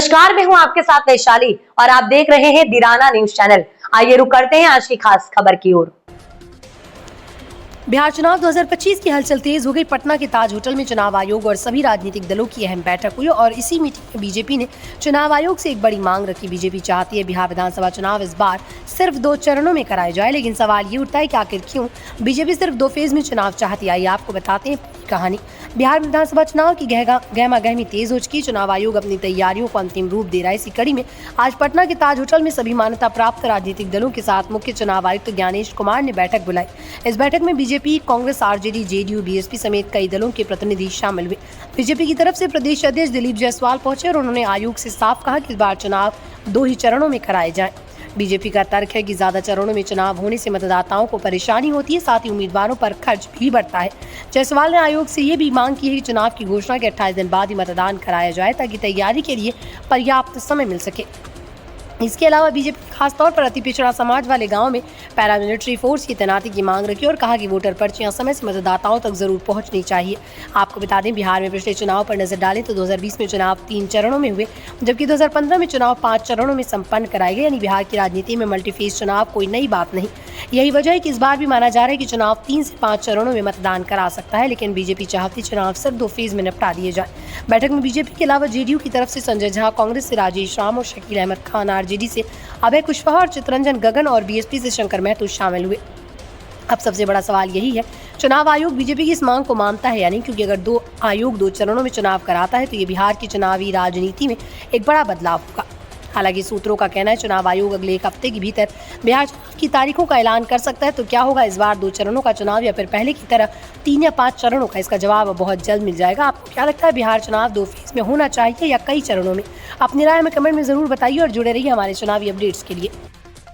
नमस्कार, मैं हूं आपके साथ वैशाली और आप देख रहे हैं दिराना न्यूज चैनल। आइए रुक करते हैं आज की खास खबर की ओर। बिहार चुनाव 2025 की हलचल तेज हो गई। पटना के ताज होटल में चुनाव आयोग और सभी राजनीतिक दलों की अहम बैठक हुई और इसी मीटिंग में बीजेपी ने चुनाव आयोग से एक बड़ी मांग रखी। बीजेपी चाहती है बिहार विधानसभा चुनाव इस बार सिर्फ 2 चरणों में कराए जाए, लेकिन सवाल ये उठता है कि आखिर क्यों बीजेपी सिर्फ 2 फेज में चुनाव चाहती है। आइए आपको बताते हैं कहानी। बिहार विधानसभा चुनाव की गहमा गहमी तेज हो चुकी। चुनाव आयोग अपनी तैयारियों को अंतिम रूप दे रहा है। इसी कड़ी में आज पटना के ताज होटल में सभी मान्यता प्राप्त राजनीतिक दलों के साथ मुख्य चुनाव आयुक्त ज्ञानेश कुमार ने बैठक बुलाई। इस बैठक में BJP, Congress, RJD, JDU, BSP समेत कई दलों के प्रतिनिधि शामिल हुए। बीजेपी की तरफ से प्रदेश अध्यक्ष दिलीप जायसवाल पहुंचे और उन्होंने आयोग से साफ कहा कि इस बार चुनाव 2 ही चरणों में कराए जाएं। बीजेपी का तर्क है कि ज्यादा चरणों में चुनाव होने से मतदाताओं को परेशानी होती है, साथ ही उम्मीदवारों पर खर्च भी बढ़ता है। जायसवाल ने आयोग से ये भी मांग की है कि चुनाव की घोषणा के 28 दिन बाद ही मतदान कराया जाए ताकि तैयारी के लिए पर्याप्त समय मिल सके। इसके अलावा बीजेपी खासतौर पर अति पिछड़ा समाज वाले गांव में पैरामिलिट्री फोर्स की तैनाती की मांग रखी और कहा कि वोटर पर्चियां समय से मतदाताओं तक जरूर पहुंचनी चाहिए। आपको बता दें, बिहार में पिछले चुनाव पर नजर डालें तो 2020 में चुनाव 3 चरणों में हुए, जबकि 2015 में चुनाव 5 चरणों में संपन्न कराए गए। यानी बिहार की राजनीति में मल्टीफेज चुनाव कोई नई बात नहीं। यही वजह है कि इस बार भी माना जा रहा है कि चुनाव 3 से 5 चरणों में मतदान करा सकता है, लेकिन बीजेपी चाहती चुनाव सिर्फ 2 फेज में निपटा दिए जाए। बैठक में बीजेपी के अलावा जेडीयू की तरफ से संजय झा, कांग्रेस से राजेश राम और शकील अहमद खान, आरजेडी से अभय कुशवाहा और चितरंजन गगन और बीएसपी से शंकर महतो शामिल हुए। अब सबसे बड़ा सवाल यही है, चुनाव आयोग बीजेपी की इस मांग को मानता है या नहीं, क्योंकि अगर 2 चरणों में चुनाव कराता है तो ये बिहार की चुनावी राजनीति में एक बड़ा बदलाव होगा। हालांकि सूत्रों का कहना है चुनाव आयोग अगले 1 हफ्ते के भीतर बिहार चुनाव की तारीखों का ऐलान कर सकता है। तो क्या होगा इस बार 2 चरणों का चुनाव या फिर पहले की तरह 3 या 5 चरणों का? इसका जवाब बहुत जल्द मिल जाएगा। आपको क्या लगता है, बिहार चुनाव 2 फेज में होना चाहिए या कई चरणों में? अपनी राय में कमेंट में जरूर बताइए और जुड़े रहिए हमारे चुनावी अपडेट्स के लिए।